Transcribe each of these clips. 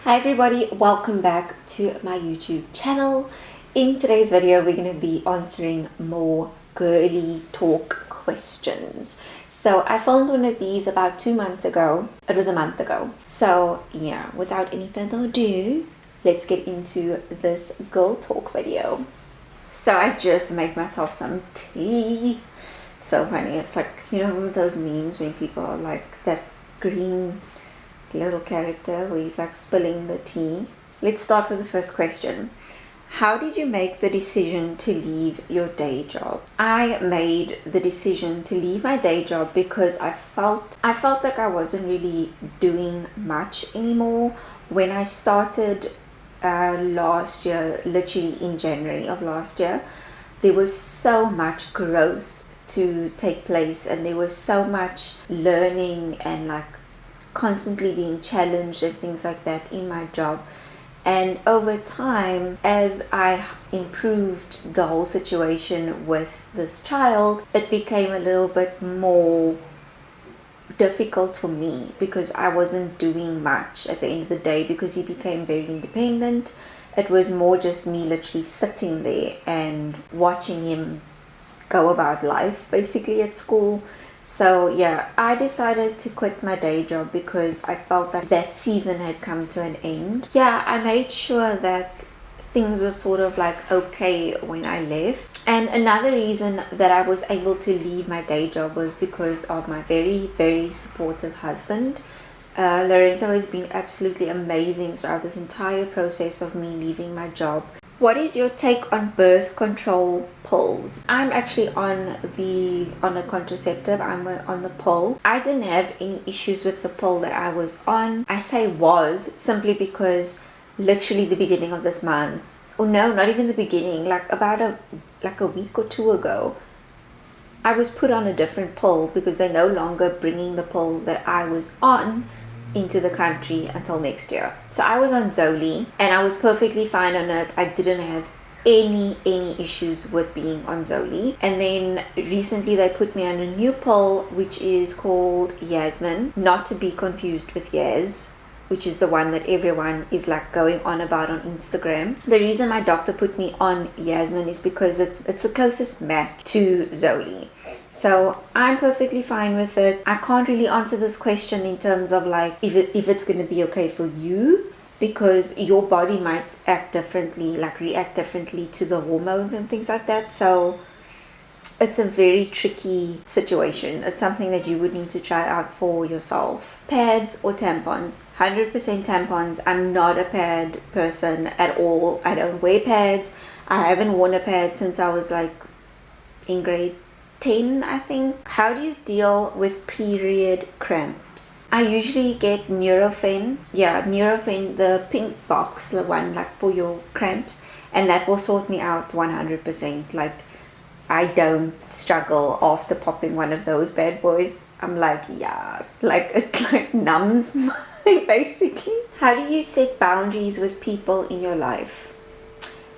Hi everybody, welcome back to my YouTube channel. In today's video we're going to be answering more girly talk questions. So I filmed one of these about 2 months ago. It was a month ago. So yeah, without any further ado, let's get into this girl talk video. So I just made myself some tea. So funny, it's like, you know, those memes when people are like that green little character where he's like spilling the tea. Let's start with the first question. How did you make the decision to leave your day job? I made the decision to leave my day job because I felt like I wasn't really doing much anymore. When I started last year, literally in January of last year, there was so much growth to take place and there was so much learning and like constantly being challenged and things like that in my job. And over time, as I improved the whole situation with this child, it became a little bit more difficult for me because I wasn't doing much at the end of the day because he became very independent. It was more just me literally sitting there and watching him go about life basically at school. So yeah, I decided to quit my day job because I felt that that season had come to an end. Yeah, I made sure that things were sort of like okay when I left. And another reason that I was able to leave my day job was because of my very, very supportive husband. Lorenzo has been absolutely amazing throughout this entire process of me leaving my job. What is your take on birth control pills? I'm actually on a contraceptive. I'm on the pill. I didn't have any issues with the pill that I was on. I say was simply because literally the beginning of this month, or no, not even the beginning, like about a week or two ago, I was put on a different pill because they're no longer bringing the pill that I was on into the country until next year. So I was on Zoli and I was perfectly fine on it. I didn't have any issues with being on Zoli. And then recently they put me on a new pill which is called Yasmin, not to be confused with Yaz, which is the one that everyone is like going on about on Instagram. The reason my doctor put me on Yasmin is because it's the closest match to Zoli. So I'm perfectly fine with it. I can't really answer this question in terms of like if it's going to be okay for you, because your body might act differently, like react differently to the hormones and things like that. So it's a very tricky situation. It's something that you would need to try out for yourself. Pads or tampons? 100% tampons. I'm not a pad person at all. I don't wear pads. I haven't worn a pad since I was like in grade 10, I think. How do you deal with period cramps? I usually get Nurofen. Yeah, Nurofen, the pink box, the one like for your cramps, and that will sort me out 100%. Like I don't struggle after popping one of those bad boys. I'm like, yes, like it like numbs basically. How do you set boundaries with people in your life?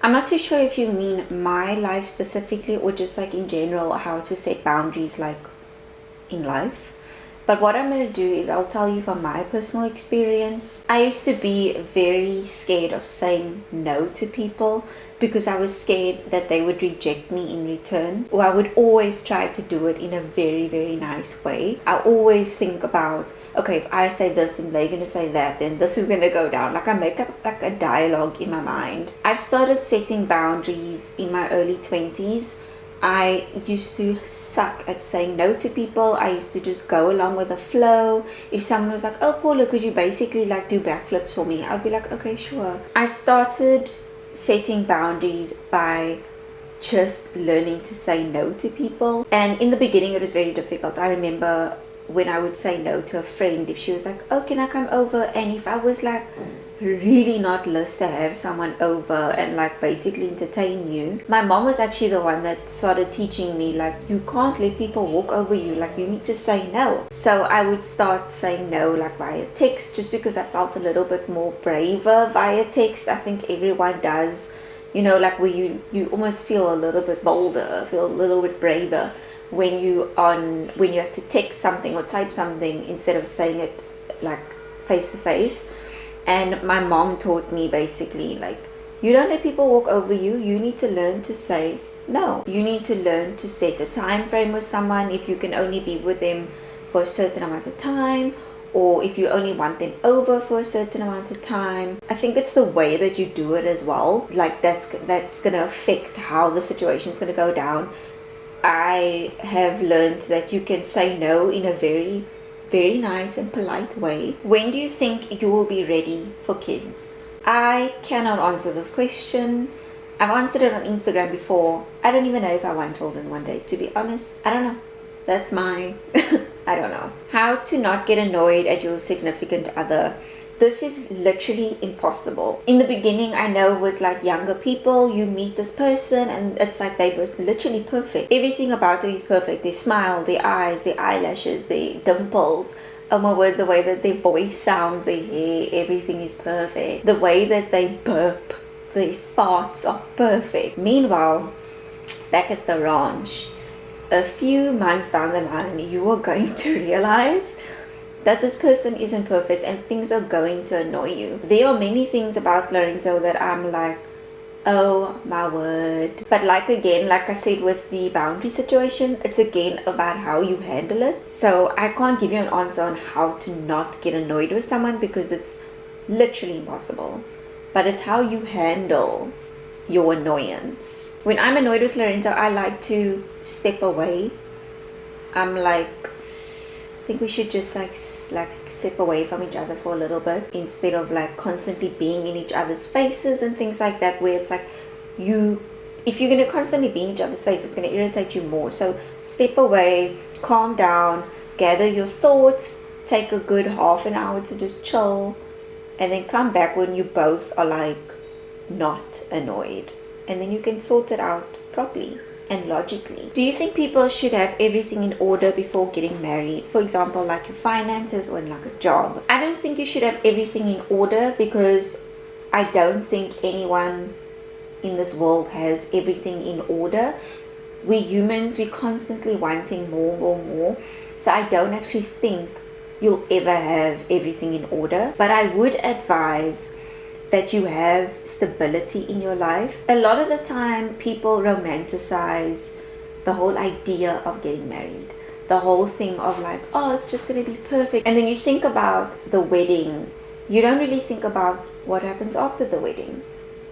I'm not too sure if you mean my life specifically or just like in general how to set boundaries like in life. But what I'm going to do is I'll tell you from my personal experience. I used to be very scared of saying no to people because I was scared that they would reject me in return. Or I would always try to do it in a very, very nice way. I always think about, okay, if I say this, then they're going to say that, then this is going to go down. Like I make up like a dialogue in my mind. I've started setting boundaries in my early 20s. I used to suck at saying no to people. I used to just go along with the flow. If someone was like, oh Paula, could you basically like do backflips for me? I'd be like, okay, sure. I started setting boundaries by just learning to say no to people. And in the beginning it was very difficult. I remember when I would say no to a friend, if she was like, oh, can I come over? And if I was like really not list to have someone over and like basically entertain you, my mom was actually the one that started teaching me like you can't let people walk over you, like you need to say no. So I would start saying no like via text, just because I felt a little bit more braver via text. I think everyone does, you know, like where you almost feel a little bit bolder, feel a little bit braver when you have to text something or type something instead of saying it like face to face. And my mom taught me basically, like, you don't let people walk over you. You need to learn to say no. You need to learn to set a time frame with someone. If you can only be with them for a certain amount of time, or if you only want them over for a certain amount of time. I think it's the way that you do it as well. Like, that's gonna affect how the situation's gonna go down. I have learned that you can say no in a very, very nice and polite way. When do you think you will be ready for kids? I cannot answer this question. I've answered it on Instagram before. I don't even know if I want children one day, to be honest. I don't know. That's my I don't know. How to not get annoyed at your significant other. This is literally impossible. In the beginning, I know with like younger people, you meet this person and it's like they were literally perfect. Everything about them is perfect. Their smile, their eyes, their eyelashes, their dimples. Oh my word, the way that their voice sounds, their hair, everything is perfect. The way that they burp, their farts are perfect. Meanwhile, back at the ranch, a few months down the line, you are going to realize that this person isn't perfect and things are going to annoy you. There are many things about Lorenzo that I'm like, oh my word. But like I said with the boundary situation, it's again about how you handle it. So I can't give you an answer on how to not get annoyed with someone because it's literally impossible. But it's how you handle your annoyance. When I'm annoyed with Lorenzo, I like to step away. I'm like, I think we should just like step away from each other for a little bit instead of like constantly being in each other's faces and things like that, where it's like if you're going to constantly be in each other's face, it's going to irritate you more. So step away, calm down, gather your thoughts, take a good half an hour to just chill, and then come back when you both are like not annoyed, and then you can sort it out properly and logically. Do you think people should have everything in order before getting married? For example, like your finances or like a job. I don't think you should have everything in order because I don't think anyone in this world has everything in order. We humans, we're constantly wanting more. So I don't actually think you'll ever have everything in order. But I would advise that you have stability in your life. A lot of the time people romanticize the whole idea of getting married, the whole thing of like, oh, it's just going to be perfect. And then you think about the wedding. You don't really think about what happens after the wedding.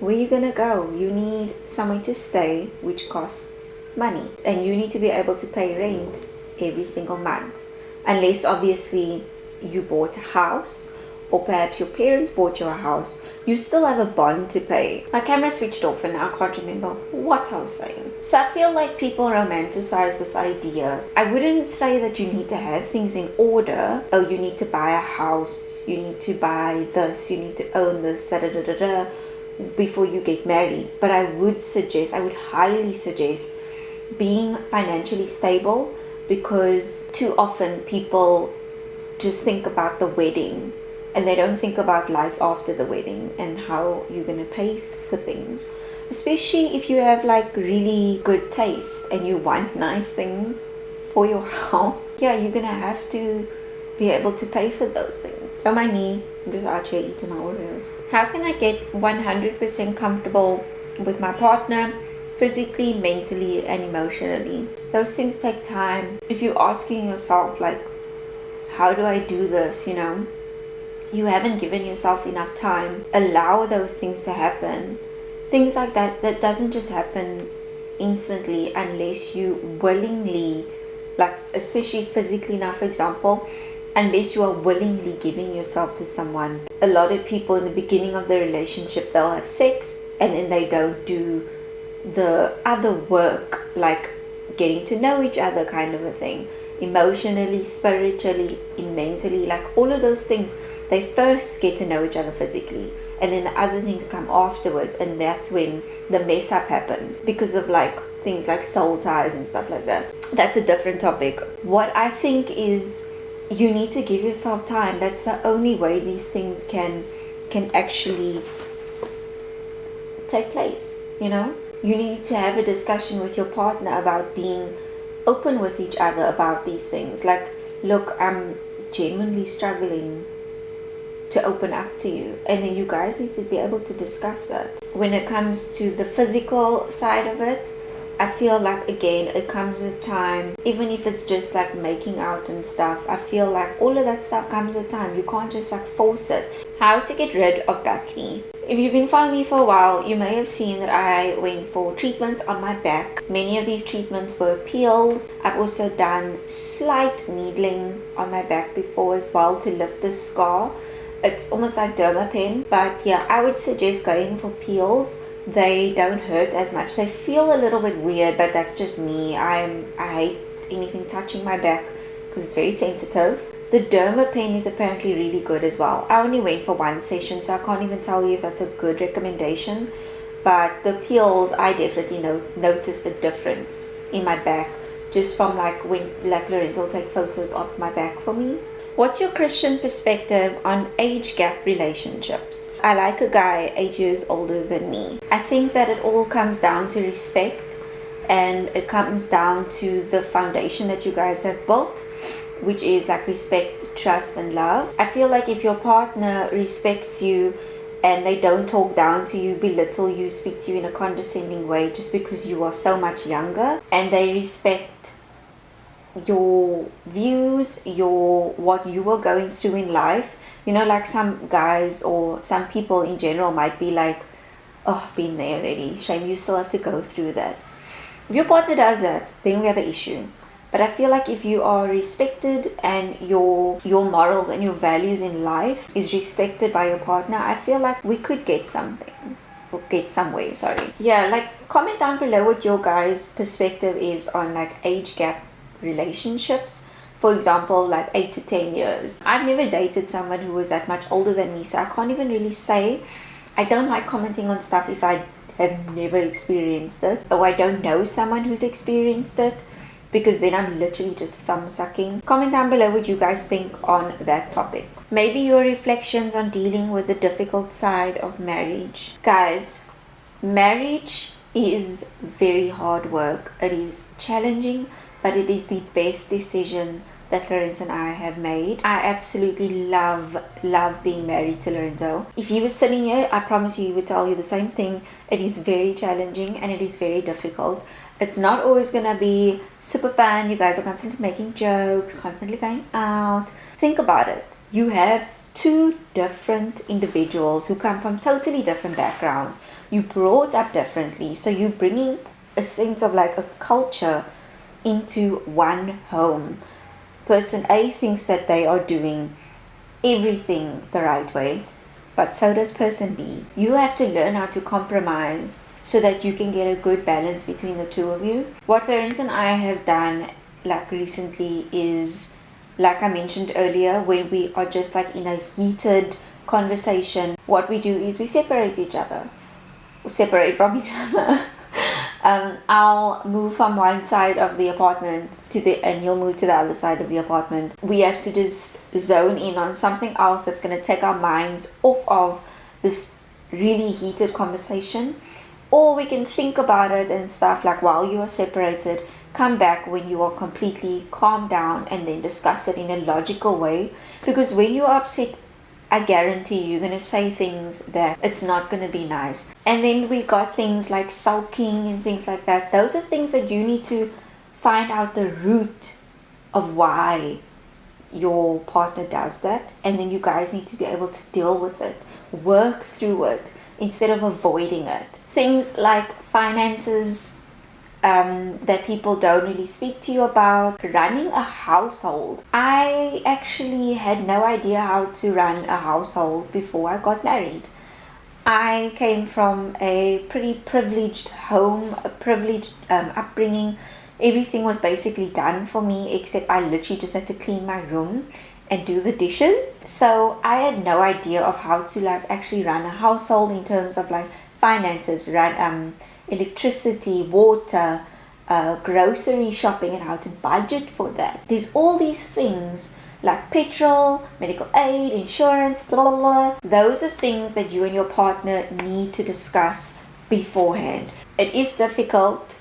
Where are you going to go? You need somewhere to stay, which costs money, and you need to be able to pay rent every single month, unless obviously you bought a house, or perhaps your parents bought you a house. You still have a bond to pay. My camera switched off and I can't remember what I was saying. So I feel like people romanticize this idea. I wouldn't say that you need to have things in order. Oh, you need to buy a house, you need to buy this, you need to own this, before you get married. But I would highly suggest being financially stable, because too often people just think about the wedding and they don't think about life after the wedding and how you're going to pay for things. Especially if you have like really good taste and you want nice things for your house. Yeah, you're going to have to be able to pay for those things. Oh, my knee. I'm just out here eating my Oreos. How can I get 100% comfortable with my partner, physically, mentally, and emotionally? Those things take time. If you're asking yourself like, how do I do this, you haven't given yourself enough time. Allow those things to happen. Things like that doesn't just happen instantly unless you willingly, like especially physically now, for example, unless you are willingly giving yourself to someone. A lot of people in the beginning of the relationship, they'll have sex and then they don't do the other work, like getting to know each other kind of a thing. Emotionally, spiritually, mentally, like all of those things. They first get to know each other physically, and then the other things come afterwards, and that's when the mess up happens because of like things like soul ties and stuff like that. That's a different topic. What I think is you need to give yourself time. That's the only way these things can actually take place. You need to have a discussion with your partner about being open with each other about these things. Like, look, I'm genuinely struggling to open up to you, and then you guys need to be able to discuss that. When it comes to the physical side of it, I feel like, again, it comes with time. Even if it's just like making out and stuff, I feel like all of that stuff comes with time. You can't just like force it. How to get rid of bacne. If you've been following me for a while, you may have seen that I went for treatments on my back. Many of these treatments were peels. I've also done slight needling on my back before as well to lift the scar. It's almost like dermapen, but yeah, I would suggest going for peels. They don't hurt as much. They feel a little bit weird, but that's just me. I hate anything touching my back because it's very sensitive. The dermapen is apparently really good as well. I only went for one session, so I can't even tell you if that's a good recommendation. But the peels, I definitely noticed a difference in my back just from like when like Lorenzo will take photos of my back for me. What's your Christian perspective on age gap relationships? I like a guy 8 years older than me. I think that it all comes down to respect, and it comes down to the foundation that you guys have built, which is like respect, trust, and love. I feel like if your partner respects you and they don't talk down to you, belittle you, speak to you in a condescending way just because you are so much younger, and they respect your views, what you were going through in life. You know, like some guys or some people in general might be like, oh, been there already, shame you still have to go through that. If your partner does that, then we have an issue. But I feel like if you are respected and your morals and your values in life is respected by your partner, I feel like we could get something, or get somewhere, sorry. Yeah, like comment down below what your guys' perspective is on like age gap relationships. For example, like 8 to 10 years. I've never dated someone who was that much older than me, so I can't even really say. I don't like commenting on stuff if I have never experienced it, or I don't know someone who's experienced it, because then I'm literally just thumb sucking. Comment down below what you guys think on that topic. Maybe your reflections on dealing with the difficult side of marriage. Guys, marriage is very hard work. It is challenging, but it is the best decision that Lorenzo and I have made. I absolutely love being married to Lorenzo. If he was sitting here, I promise you, he would tell you the same thing. It is very challenging and it is very difficult. It's not always gonna be super fun. You guys are constantly making jokes, constantly going out. Think about it. You have two different individuals who come from totally different backgrounds. You brought up differently, so you're bringing a sense of like a culture into one home. Person A thinks that they are doing everything the right way, but so does person B. You have to learn how to compromise so that you can get a good balance between the two of you. What Lorenzo and I have done like recently is, like I mentioned earlier, when we are just like in a heated conversation, what we do is we separate each other, or separate from each other. I'll move from one side of the apartment and he'll move to the other side of the apartment. We have to just zone in on something else that's going to take our minds off of this really heated conversation, or we can think about it and stuff like while you are separated. Come back when you are completely calmed down and then discuss it in a logical way, because when you're upset, I guarantee you're going to say things that it's not going to be nice. And then we got things like sulking and things like that. Those are things that you need to find out the root of why your partner does that. And then you guys need to be able to deal with it, work through it instead of avoiding it. Things like finances, that people don't really speak to you about. Running a household. I actually had no idea how to run a household before I got married. I came from a pretty privileged home, a privileged upbringing. Everything was basically done for me, except I literally just had to clean my room and do the dishes. So I had no idea of how to like actually run a household in terms of like finances, run electricity, water, grocery shopping, and how to budget for that. There's all these things like petrol, medical aid, insurance, blah blah blah. Those are things that you and your partner need to discuss beforehand. It is difficult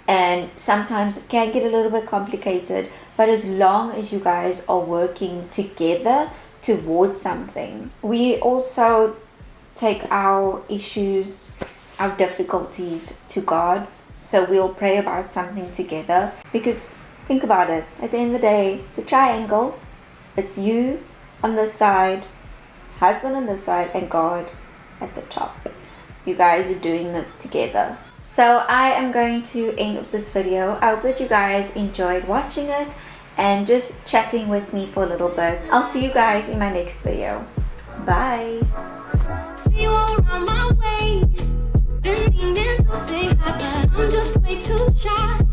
and sometimes it can get a little bit complicated, but as long as you guys are working together towards something. We also take our issues, our difficulties to God. So we'll pray about something together, because think about it, at the end of the day, it's a triangle. It's you on this side, husband on this side, and God at the top. You guys are doing this together. So I am going to end of this video. I hope that you guys enjoyed watching it and just chatting with me for a little bit. I'll see you guys in my next video. Bye. See you all around my way. Been meaning to say hi, but I'm just way too shy.